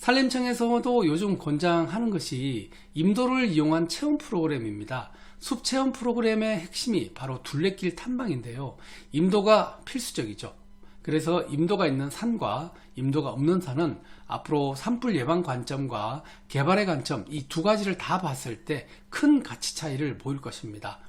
산림청에서도 요즘 권장하는 것이 임도를 이용한 체험 프로그램입니다. 숲 체험 프로그램의 핵심이 바로 둘레길 탐방인데요. 임도가 필수적이죠. 그래서 임도가 있는 산과 임도가 없는 산은 앞으로 산불 예방 관점과 개발의 관점, 이 두 가지를 다 봤을 때 큰 가치 차이를 보일 것입니다.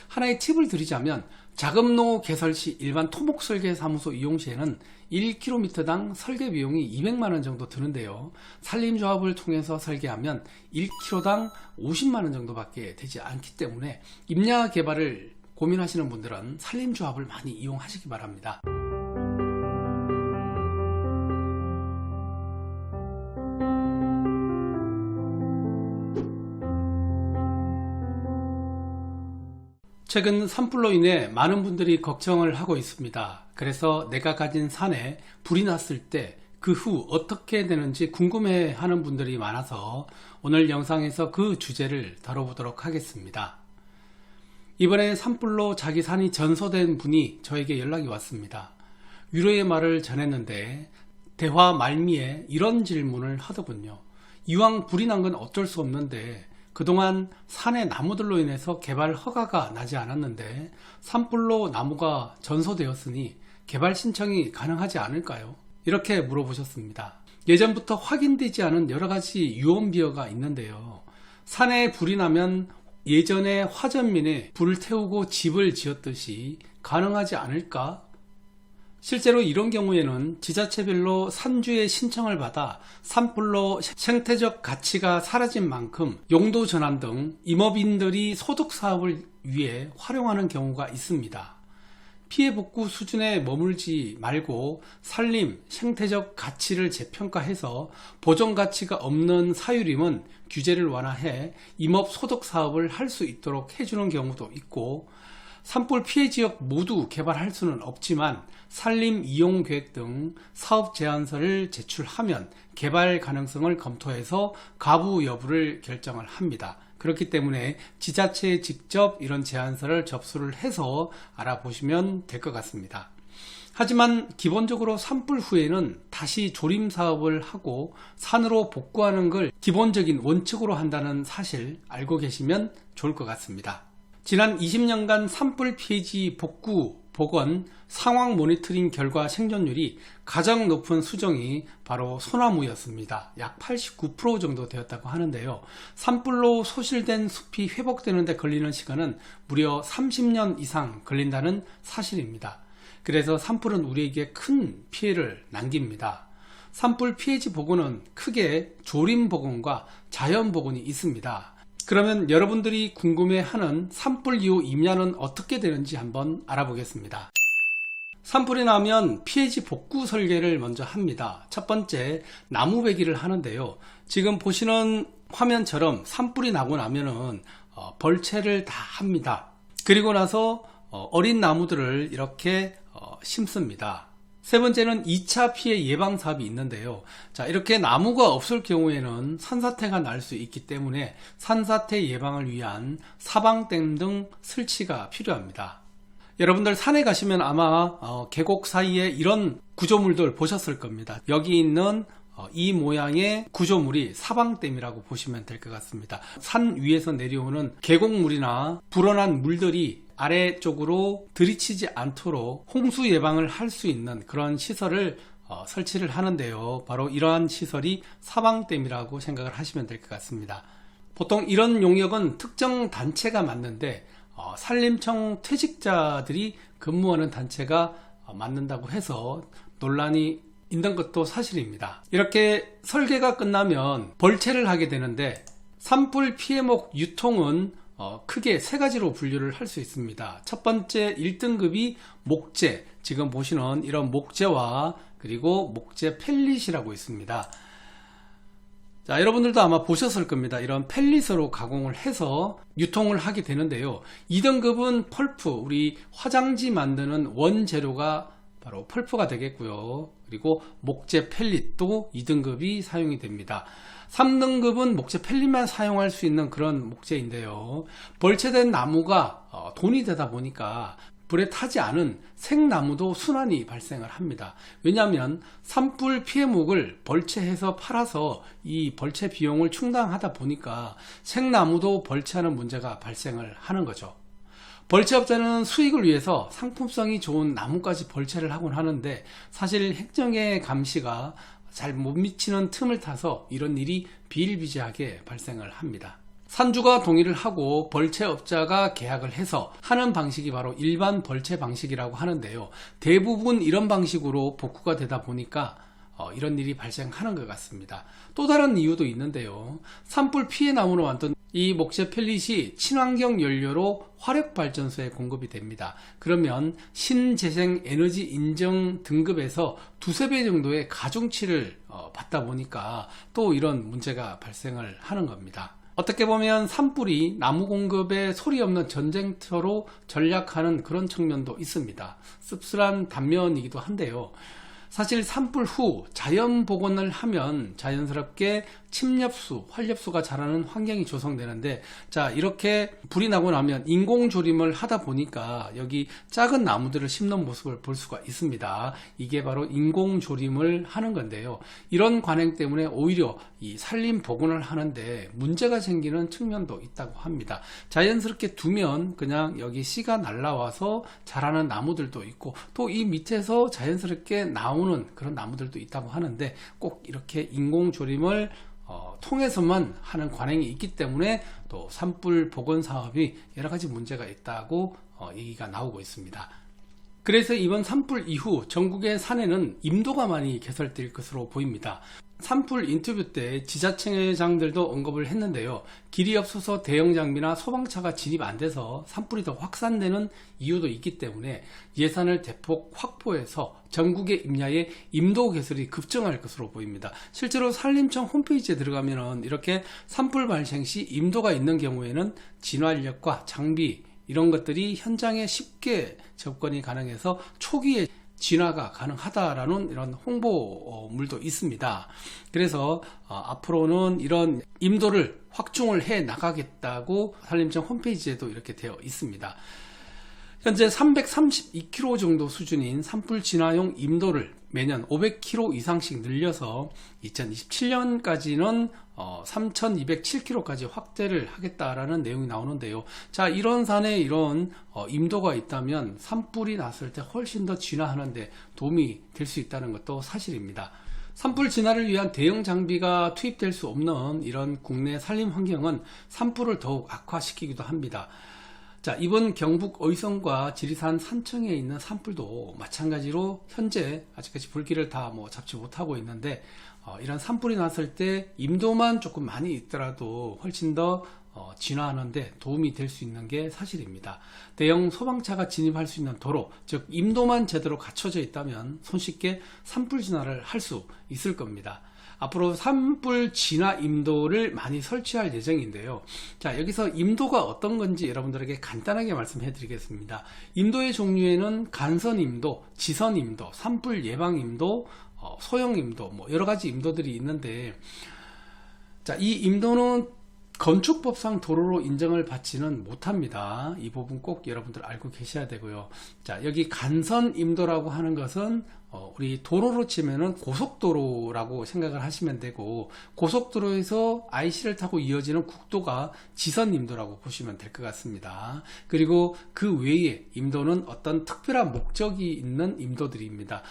하나의 팁을 드리자면 자금로 개설 시 일반 토목설계사무소 이용 시에는 1km당 설계 비용이 200만원 정도 드는데요. 산림조합을 통해서 설계하면 1km당 50만원 정도밖에 되지 않기 때문에 임야 개발을 고민하시는 분들은 산림조합을 많이 이용하시기 바랍니다. 최근 산불로 인해 많은 분들이 걱정을 하고 있습니다. 그래서 내가 가진 산에 불이 났을 때 그 후 어떻게 되는지 궁금해 하는 분들이 많아서 오늘 영상에서 그 주제를 다뤄보도록 하겠습니다. 이번에 산불로 자기 산이 전소된 분이 저에게 연락이 왔습니다. 위로의 말을 전했는데 대화 말미에 이런 질문을 하더군요. 이왕 불이 난 건 어쩔 수 없는데 그동안 산의 나무들로 인해서 개발 허가가 나지 않았는데 산불로 나무가 전소되었으니 개발 신청이 가능하지 않을까요? 이렇게 물어보셨습니다. 예전부터 확인되지 않은 여러가지 유언비어가 있는데요. 산에 불이 나면 예전에 화전민에 불을 태우고 집을 지었듯이 가능하지 않을까? 실제로 이런 경우에는 지자체별로 산주의 신청을 받아 산불로 생태적 가치가 사라진 만큼 용도 전환 등 임업인들이 소득 사업을 위해 활용하는 경우가 있습니다. 피해 복구 수준에 머물지 말고 산림, 생태적 가치를 재평가해서 보존 가치가 없는 사유림은 규제를 완화해 임업 소득 사업을 할 수 있도록 해주는 경우도 있고, 산불 피해 지역 모두 개발할 수는 없지만 산림 이용 계획 등 사업 제안서를 제출하면 개발 가능성을 검토해서 가부 여부를 결정을 합니다. 그렇기 때문에 지자체에 직접 이런 제안서를 접수를 해서 알아보시면 될 것 같습니다. 하지만 기본적으로 산불 후에는 다시 조림 사업을 하고 산으로 복구하는 걸 기본적인 원칙으로 한다는 사실 알고 계시면 좋을 것 같습니다. 지난 20년간 산불 피해지 복구, 복원, 상황 모니터링 결과 생존율이 가장 높은 수종이 바로 소나무였습니다. 약 89% 정도 되었다고 하는데요. 산불로 소실된 숲이 회복되는 데 걸리는 시간은 무려 30년 이상 걸린다는 사실입니다. 그래서 산불은 우리에게 큰 피해를 남깁니다. 산불 피해지 복원은 크게 조림 복원과 자연 복원이 있습니다. 그러면 여러분들이 궁금해하는 산불 이후 임야는 어떻게 되는지 한번 알아보겠습니다. 산불이 나면 피해지 복구 설계를 먼저 합니다. 첫 번째, 나무 배기를 하는데요. 지금 보시는 화면처럼 산불이 나고 나면은 벌채를 다 합니다. 그리고 나서 어린 나무들을 이렇게 심습니다. 세 번째는 2차 피해 예방 사업이 있는데요. 자, 이렇게 나무가 없을 경우에는 산사태가 날 수 있기 때문에 산사태 예방을 위한 사방댐 등 설치가 필요합니다. 여러분들 산에 가시면 아마 계곡 사이에 이런 구조물들 보셨을 겁니다. 여기 있는 이 모양의 구조물이 사방댐이라고 보시면 될 것 같습니다. 산 위에서 내려오는 계곡물이나 불어난 물들이 아래쪽으로 들이치지 않도록 홍수 예방을 할 수 있는 그런 시설을 설치를 하는데요. 바로 이러한 시설이 사방댐이라고 생각을 하시면 될 것 같습니다. 보통 이런 용역은 특정 단체가 맡는데 산림청 퇴직자들이 근무하는 단체가 맡는다고 해서 논란이 있는 것도 사실입니다. 이렇게 설계가 끝나면 벌채를 하게 되는데 산불 피해목 유통은 크게 세 가지로 분류를 할 수 있습니다. 첫 번째 1등급이 목재, 지금 보시는 이런 목재와 그리고 목재 펠릿이라고 있습니다. 자, 여러분들도 아마 보셨을 겁니다. 이런 펠릿으로 가공을 해서 유통을 하게 되는데요. 2등급은 펄프, 우리 화장지 만드는 원재료가 바로 펄프가 되겠고요. 그리고 목재 펠릿도 2등급이 사용이 됩니다. 3등급은 목재 펠릿만 사용할 수 있는 그런 목재인데요. 벌채된 나무가 돈이 되다 보니까 불에 타지 않은 생나무도 순환이 발생을 합니다. 왜냐하면 산불 피해목을 벌채해서 팔아서 이 벌채 비용을 충당하다 보니까 생나무도 벌채하는 문제가 발생을 하는 거죠. 벌채업자는 수익을 위해서 상품성이 좋은 나무까지 벌채를 하곤 하는데 사실 행정의 감시가 잘 못 미치는 틈을 타서 이런 일이 비일비재하게 발생을 합니다. 산주가 동의를 하고 벌채업자가 계약을 해서 하는 방식이 바로 일반 벌채 방식이라고 하는데요. 대부분 이런 방식으로 복구가 되다 보니까 이런 일이 발생하는 것 같습니다. 또 다른 이유도 있는데요. 산불 피해 나무로 만든 이 목재 펠릿이 친환경 연료로 화력발전소에 공급이 됩니다. 그러면 신재생 에너지 인증 등급에서 두세 배 정도의 가중치를 받다 보니까 또 이런 문제가 발생을 하는 겁니다. 어떻게 보면 산불이 나무 공급에 소리 없는 전쟁터로 전략하는 그런 측면도 있습니다. 씁쓸한 단면이기도 한데요. 사실 산불 후 자연 복원을 하면 자연스럽게 침엽수, 활엽수가 자라는 환경이 조성되는데, 자, 이렇게 불이 나고 나면 인공조림을 하다 보니까 여기 작은 나무들을 심는 모습을 볼 수가 있습니다. 이게 바로 인공조림을 하는 건데요. 이런 관행 때문에 오히려 이 산림 복원을 하는데 문제가 생기는 측면도 있다고 합니다. 자연스럽게 두면 그냥 여기 씨가 날라와서 자라는 나무들도 있고, 또 이 밑에서 자연스럽게 나오는 그런 나무들도 있다고 하는데, 꼭 이렇게 인공조림을 통해서만 하는 관행이 있기 때문에 또 산불 복원 사업이 여러 가지 문제가 있다고 얘기가 나오고 있습니다. 그래서 이번 산불 이후 전국의 산에는 임도가 많이 개설될 것으로 보입니다. 산불 인터뷰 때 지자체장들도 언급을 했는데요. 길이 없어서 대형 장비나 소방차가 진입 안 돼서 산불이 더 확산되는 이유도 있기 때문에 예산을 대폭 확보해서 전국의 임야에 임도 개설이 급증할 것으로 보입니다. 실제로 산림청 홈페이지에 들어가면 이렇게 산불 발생 시 임도가 있는 경우에는 진화인력과 장비 이런 것들이 현장에 쉽게 접근이 가능해서 초기에 진화가 가능하다라는 이런 홍보물도 있습니다. 그래서 앞으로는 이런 임도를 확충을 해 나가겠다고 산림청 홈페이지에도 이렇게 되어 있습니다. 현재 332km 정도 수준인 산불 진화용 임도를 매년 500km 이상씩 늘려서 2027년까지는 3207km까지 확대를 하겠다라는 내용이 나오는데요. 자, 이런 산에 이런 임도가 있다면 산불이 났을 때 훨씬 더 진화하는데 도움이 될 수 있다는 것도 사실입니다. 산불 진화를 위한 대형 장비가 투입될 수 없는 이런 국내 산림 환경은 산불을 더욱 악화시키기도 합니다. 자, 이번 경북 어이성과 지리산 산청에 있는 산불도 마찬가지로 현재 아직까지 불길을 다 잡지 못하고 있는데, 이런 산불이 났을 때 임도만 조금 많이 있더라도 훨씬 더 진화하는데 도움이 될 수 있는 게 사실입니다. 대형 소방차가 진입할 수 있는 도로, 즉 임도만 제대로 갖춰져 있다면 손쉽게 산불 진화를 할 수 있을 겁니다. 앞으로 산불 진화 임도를 많이 설치할 예정인데요. 자, 여기서 임도가 어떤 건지 여러분들에게 간단하게 말씀해 드리겠습니다. 임도의 종류에는 간선 임도, 지선 임도, 산불 예방 임도, 소형 임도, 여러 가지 임도들이 있는데, 자, 이 임도는 건축법상 도로로 인정을 받지는 못합니다. 이 부분 꼭 여러분들 알고 계셔야 되고요. 자, 여기 간선 임도라고 하는 것은 우리 도로로 치면은 고속도로라고 생각을 하시면 되고, 고속도로에서 IC를 타고 이어지는 국도가 지선 임도라고 보시면 될 것 같습니다. 그리고 그 외에 임도는 어떤 특별한 목적이 있는 임도들입니다.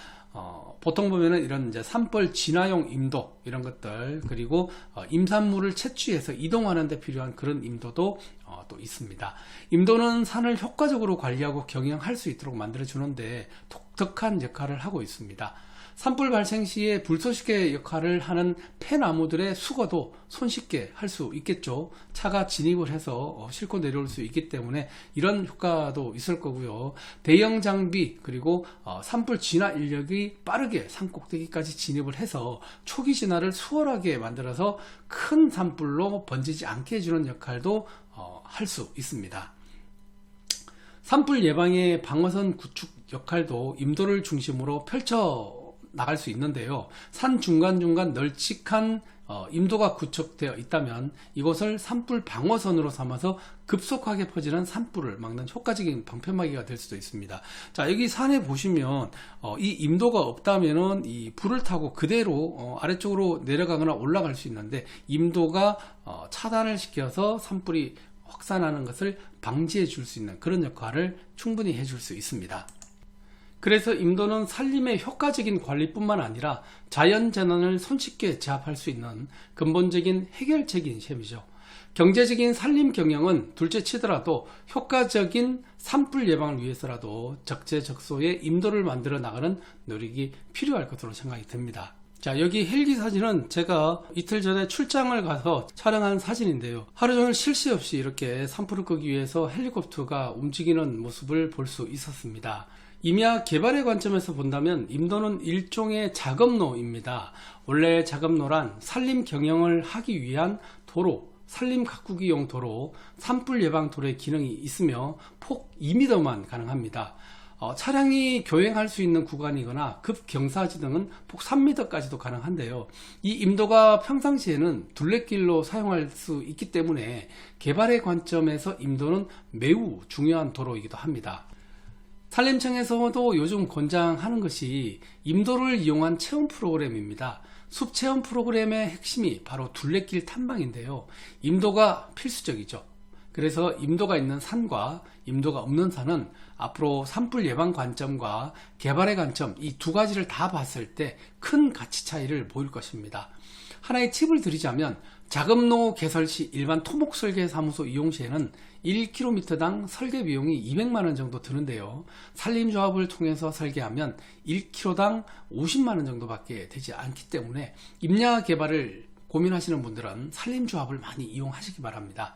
보통 보면은 이런 이제 산불 진화용 임도 이런 것들, 그리고 임산물을 채취해서 이동하는 데 필요한 그런 임도도 또 있습니다. 임도는 산을 효과적으로 관리하고 경영할 수 있도록 만들어 주는데 독특한 역할을 하고 있습니다. 산불 발생 시에 불쏘시개 역할을 하는 폐나무들의 수거도 손쉽게 할 수 있겠죠. 차가 진입을 해서 싣고 내려올 수 있기 때문에 이런 효과도 있을 거고요. 대형 장비 그리고 산불 진화 인력이 빠르게 산 꼭대기까지 진입을 해서 초기 진화를 수월하게 만들어서 큰 산불로 번지지 않게 해주는 역할도 할 수 있습니다. 산불 예방의 방어선 구축 역할도 임도를 중심으로 펼쳐 나갈 수 있는데요. 산 중간중간 널찍한 임도가 구축되어 있다면 이곳을 산불 방어선으로 삼아서 급속하게 퍼지는 산불을 막는 효과적인 방패막이가 될 수도 있습니다. 자, 여기 산에 보시면 이 임도가 없다면은 이 불을 타고 그대로 아래쪽으로 내려가거나 올라갈 수 있는데, 임도가 차단을 시켜서 산불이 확산하는 것을 방지해 줄 수 있는 그런 역할을 충분히 해줄 수 있습니다. 그래서 임도는 산림의 효과적인 관리뿐만 아니라 자연재난을 손쉽게 제압할 수 있는 근본적인 해결책인 셈이죠. 경제적인 산림 경영은 둘째 치더라도 효과적인 산불 예방을 위해서라도 적재적소에 임도를 만들어 나가는 노력이 필요할 것으로 생각이 듭니다. 자, 여기 헬기 사진은 제가 이틀 전에 출장을 가서 촬영한 사진인데요. 하루 종일 쉴 새 없이 이렇게 산불을 끄기 위해서 헬리콥터가 움직이는 모습을 볼 수 있었습니다. 임야 개발의 관점에서 본다면 임도는 일종의 작업로입니다. 원래 작업로란 산림 경영을 하기 위한 도로, 산림 가꾸기용 도로, 산불 예방 도로의 기능이 있으며 폭 2m만 가능합니다. 차량이 교행할 수 있는 구간이거나 급경사지 등은 폭 3m까지도 가능한데요. 이 임도가 평상시에는 둘레길로 사용할 수 있기 때문에 개발의 관점에서 임도는 매우 중요한 도로이기도 합니다. 산림청에서도 요즘 권장하는 것이 임도를 이용한 체험 프로그램입니다. 숲 체험 프로그램의 핵심이 바로 둘레길 탐방인데요. 임도가 필수적이죠. 그래서 임도가 있는 산과 임도가 없는 산은 앞으로 산불 예방 관점과 개발의 관점, 이 두 가지를 다 봤을 때 큰 가치 차이를 보일 것입니다. 하나의 팁을 드리자면, 작업로 개설 시 일반 토목설계사무소 이용 시에는 1km당 설계 비용이 200만원 정도 드는데요. 산림조합을 통해서 설계하면 1km당 50만원 정도밖에 되지 않기 때문에 임야 개발을 고민하시는 분들은 산림조합을 많이 이용하시기 바랍니다.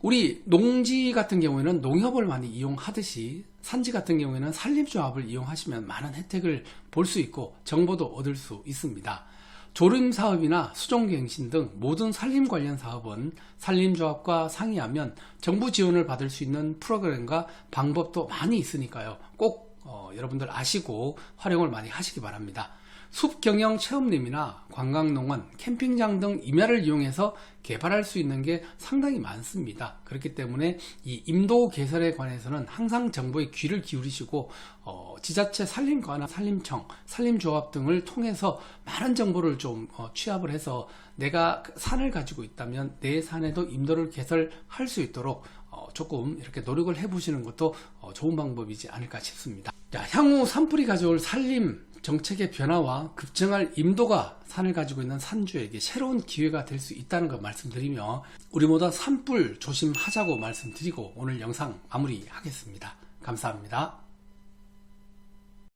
우리 농지 같은 경우에는 농협을 많이 이용하듯이 산지 같은 경우에는 산림조합을 이용하시면 많은 혜택을 볼 수 있고 정보도 얻을 수 있습니다. 조림사업이나 수종갱신 등 모든 산림 관련 사업은 산림조합과 상의하면 정부 지원을 받을 수 있는 프로그램과 방법도 많이 있으니까요. 꼭 여러분들 아시고 활용을 많이 하시기 바랍니다. 숲경영 체험림이나 관광농원, 캠핑장 등 임야를 이용해서 개발할 수 있는 게 상당히 많습니다. 그렇기 때문에 이 임도 개설에 관해서는 항상 정부의 귀를 기울이시고 지자체 산림과나 산림청, 산림조합 등을 통해서 많은 정보를 좀 취합을 해서 내가 산을 가지고 있다면 내 산에도 임도를 개설할 수 있도록 조금 이렇게 노력을 해보시는 것도 좋은 방법이지 않을까 싶습니다. 자, 향후 산불이 가져올 산림 정책의 변화와 급증할 임도가 산을 가지고 있는 산주에게 새로운 기회가 될 수 있다는 것 말씀드리며, 우리 모두 산불 조심하자고 말씀드리고 오늘 영상 마무리하겠습니다. 감사합니다.